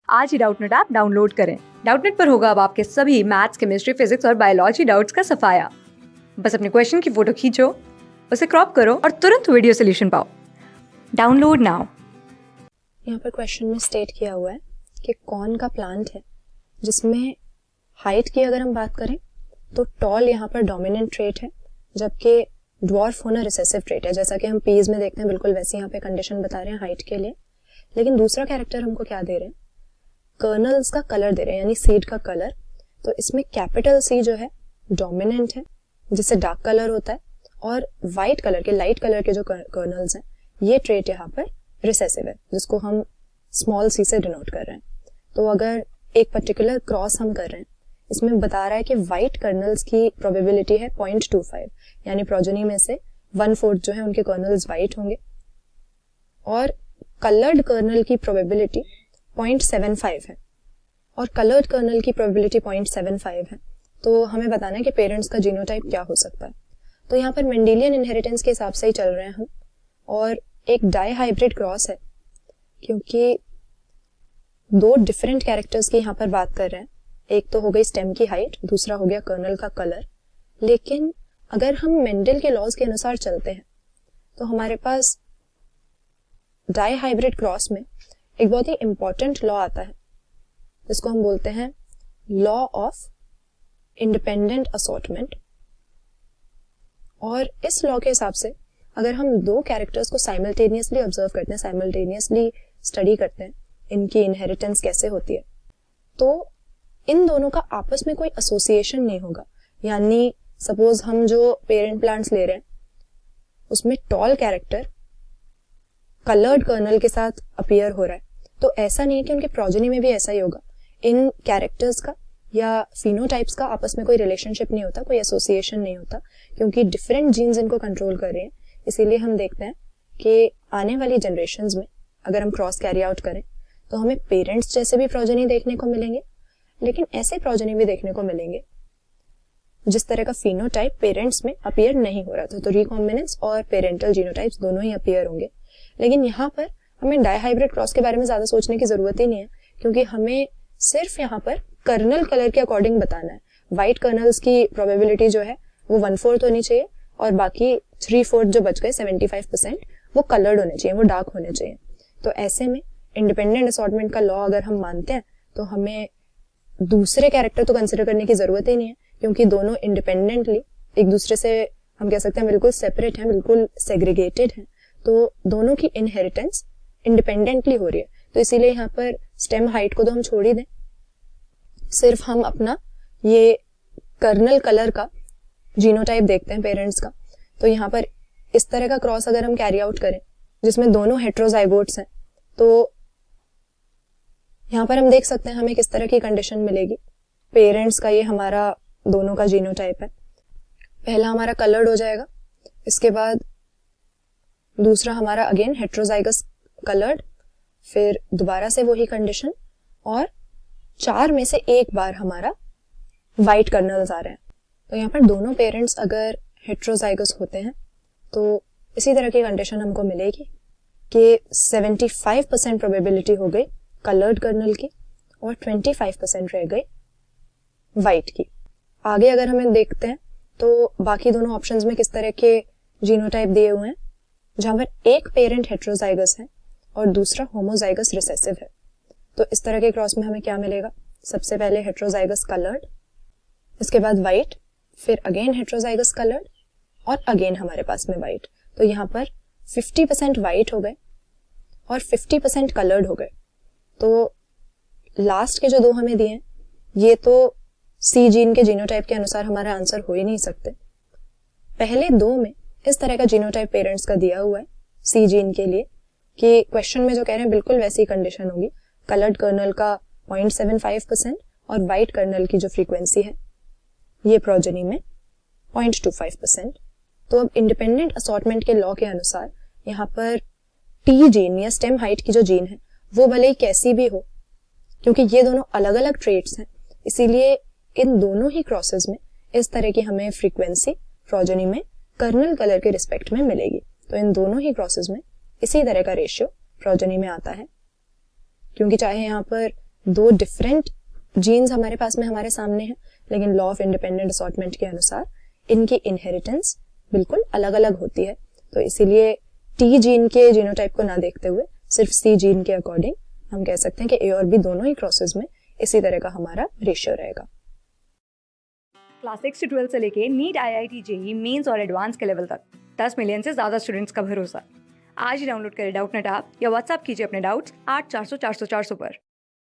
आज ही Doubtnut app download करें। Doubtnut पर होगा अब आपके सभी मैथ्स, केमिस्ट्री, फिजिक्स और बायोलॉजी डाउट्स का सफाया। बस अपने क्वेश्चन की फोटो खींचो, उसे क्रॉप करो और तुरंत वीडियो सोल्यूशन पाओ। Download now. यहाँ पर क्वेश्चन में स्टेट किया हुआ है कि कौन का प्लांट है जिसमें हाइट की अगर हम बात करें तो टॉल यहाँ पर डोमिनेंट ट्रेट है, जबकि ड्वार्फ होना रिसेसिव ट्रेट है। जैसा कि हम पीज में देखते हैं, बिल्कुल वैसे यहाँ पे कंडीशन बता रहे हैं हाइट के लिए। लेकिन दूसरा कैरेक्टर हमको क्या दे रहे हैं, कर्नल्स का कलर दे रहे हैं, यानी सीड का कलर। तो इसमें कैपिटल सी जो है डोमिनेंट है, जिससे डार्क कलर होता है, और व्हाइट कलर के, लाइट कलर के जो कर्नल्स हैं, ये ट्रेट यहाँ पर रिसेसिव है, जिसको हम स्मॉल सी से डिनोट कर रहे हैं। तो अगर एक पर्टिकुलर क्रॉस हम कर रहे हैं, इसमें बता रहा है कि व्हाइट कर्नल्स की प्रोबेबिलिटी है 0.25, यानी प्रोजेनी में से 1/4 जो है उनके कर्नल्स व्हाइट होंगे, और कलर्ड कर्नल की प्रोबेबिलिटी 0.75 है, और कलर्ड कर्नल की प्रोबेबिलिटी 0.75 है। तो हमें बताना है कि पेरेंट्स का जीनोटाइप क्या हो सकता है। तो यहाँ पर मेंडेलियन इनहेरिटेंस के हिसाब से ही चल रहे हैं हम, और एक डाई हाइब्रिड क्रॉस है, क्योंकि दो डिफरेंट कैरेक्टर्स की यहाँ पर बात कर रहे हैं। एक तो हो गई स्टेम की हाइट, दूसरा हो गया कर्नल का कलर। लेकिन अगर हम मेंडल के लॉज के अनुसार चलते हैं तो हमारे पास डाई हाइब्रिड क्रॉस में एक बहुत ही इंपॉर्टेंट लॉ आता है, जिसको हम बोलते हैं लॉ ऑफ इंडिपेंडेंट असॉर्टमेंट। और इस लॉ के हिसाब से अगर हम दो कैरेक्टर्स को साइमल्टेनियसली ऑब्जर्व करते हैं, साइमल्टेनियसली स्टडी करते हैं इनकी इनहेरिटेंस कैसे होती है, तो इन दोनों का आपस में कोई एसोसिएशन नहीं होगा। यानी सपोज हम जो पेरेंट प्लांट्स ले रहे हैं उसमें टॉल कैरेक्टर कलर्ड कर्नल के साथ अपीयर हो रहा है, तो ऐसा नहीं है कि उनके प्रोजेनी में भी ऐसा ही होगा। इन कैरेक्टर्स का या फिनोटाइप्स का आपस में कोई रिलेशनशिप नहीं होता, कोई एसोसिएशन नहीं होता, क्योंकि डिफरेंट जीन्स इनको कंट्रोल कर रहे हैं। इसीलिए हम देखते हैं कि आने वाली जनरेशंस में अगर हम क्रॉस कैरी आउट करें तो हमें पेरेंट्स जैसे भी प्रोजेनी देखने को मिलेंगे, लेकिन ऐसे प्रोजेनी भी देखने को मिलेंगे जिस तरह का फिनोटाइप पेरेंट्स में अपीयर नहीं हो रहा था। तो रिकॉम्बिनेंस और पेरेंटल जीनोटाइप्स दोनों ही अपीयर होंगे। लेकिन यहाँ पर हमें डाईहाइब्रिड क्रॉस के बारे में ज्यादा सोचने की जरूरत ही नहीं है, क्योंकि हमें सिर्फ यहाँ पर कर्नल कलर के अकॉर्डिंग बताना है। व्हाइट कर्नल्स की प्रोबेबिलिटी जो है वो 1/4 होनी चाहिए, और बाकी 3/4 जो बच गए 75% वो कलर्ड होने चाहिए, वो डार्क होने चाहिए। तो ऐसे में इंडिपेंडेंट असॉर्टमेंट का लॉ अगर हम मानते हैं तो हमें दूसरे कैरेक्टर तो कंसिडर करने की जरूरत ही नहीं है, क्योंकि दोनों इंडिपेंडेंटली एक दूसरे से हम कह सकते हैं बिल्कुल सेपरेट हैं, बिल्कुल सेग्रीगेटेड हैं। तो दोनों की इनहेरिटेंस इंडिपेंडेंटली हो रही है। तो इसीलिए यहाँ पर स्टेम हाइट को तो हम छोड़ ही दें, सिर्फ हम अपना ये कर्नल कलर का जीनोटाइप देखते हैं पेरेंट्स का। तो यहाँ पर इस तरह का क्रॉस अगर हम कैरी आउट करें जिसमें दोनों हेट्रोजाइगोट्स हैं, तो यहाँ पर हम देख सकते हैं हमें किस तरह की कंडीशन मिलेगी। पेरेंट्स का ये हमारा दोनों का जीनोटाइप है, पहला हमारा कलर्ड हो जाएगा, इसके बाद दूसरा हमारा अगेन हेट्रोजाइगस कलर्ड, फिर दोबारा से वही कंडीशन, और 4 में से एक बार हमारा व्हाइट कर्नल्स आ रहे हैं। तो यहाँ पर दोनों पेरेंट्स अगर हेट्रोजाइगस होते हैं तो इसी तरह की कंडीशन हमको मिलेगी कि 75% प्रोबेबिलिटी हो गई कलर्ड कर्नल की, और 25% रह गई व्हाइट की। आगे अगर हमें देखते हैं तो बाकी दोनों ऑप्शंस में किस तरह के जीनोटाइप दिए हुए हैं, जहां पर एक पेरेंट हेट्रोजाइगस है और दूसरा होमोजाइगस रिसेसिव है। तो इस तरह के क्रॉस में हमें क्या मिलेगा, सबसे पहले हेट्रोजाइगस कलर्ड, इसके बाद व्हाइट, फिर अगेन हेट्रोजाइगस कलर्ड, और अगेन हमारे पास में व्हाइट। तो यहाँ पर 50% व्हाइट हो गए और 50% कलर्ड हो गए। तो लास्ट के जो दो हमें दिए हैं ये तो सी जीन के जीनोटाइप के अनुसार हमारा आंसर हो ही नहीं सकते। पहले दो में इस तरह का जीनोटाइप पेरेंट्स का दिया हुआ है सी जीन के लिए, कि क्वेश्चन में जो कह रहे हैं बिल्कुल वैसी कंडीशन होगी, कलर्ड कर्नल का 0.75% और व्हाइट कर्नल की जो फ्रीक्वेंसी है ये प्रोजेनी में 0.25%। तो अब इंडिपेंडेंट असॉर्टमेंट के लॉ के अनुसार यहाँ पर टी जीन या स्टेम हाइट की जो जीन है वो भले ही कैसी भी हो, क्योंकि ये दोनों अलग अलग ट्रेट्स हैं, इसीलिए इन दोनों ही क्रॉसेस में इस तरह की हमें फ्रीक्वेंसी प्रोजेनी में कर्नल कलर के रिस्पेक्ट में मिलेगी। तो इन दोनों ही प्रोसेस में इसी तरह का रेशियो प्रोजेनी में आता है, क्योंकि चाहे यहाँ पर दो डिफरेंट जीन्स हमारे पास में हमारे सामने हैं, लेकिन लॉ ऑफ इंडिपेंडेंट असॉर्टमेंट के अनुसार इनकी इनहेरिटेंस बिल्कुल अलग अलग होती है। तो इसीलिए टी जीन के जीनोटाइप को ना देखते हुए सिर्फ सी जीन के अकॉर्डिंग हम कह सकते हैं कि ए और बी दोनों ही क्रॉसेस में इसी तरह का हमारा रेशियो रहेगा। क्लास 6 से 12 से लेके नीट, IIT, जेई मेंस और एडवांस के लेवल तक 10 मिलियन से ज़्यादा स्टूडेंट्स का भरोसा। आज ही डाउनलोड करें डाउटनेट ऐप या व्हाट्सएप कीजिए अपने डाउट्स 8400 400 400 पर।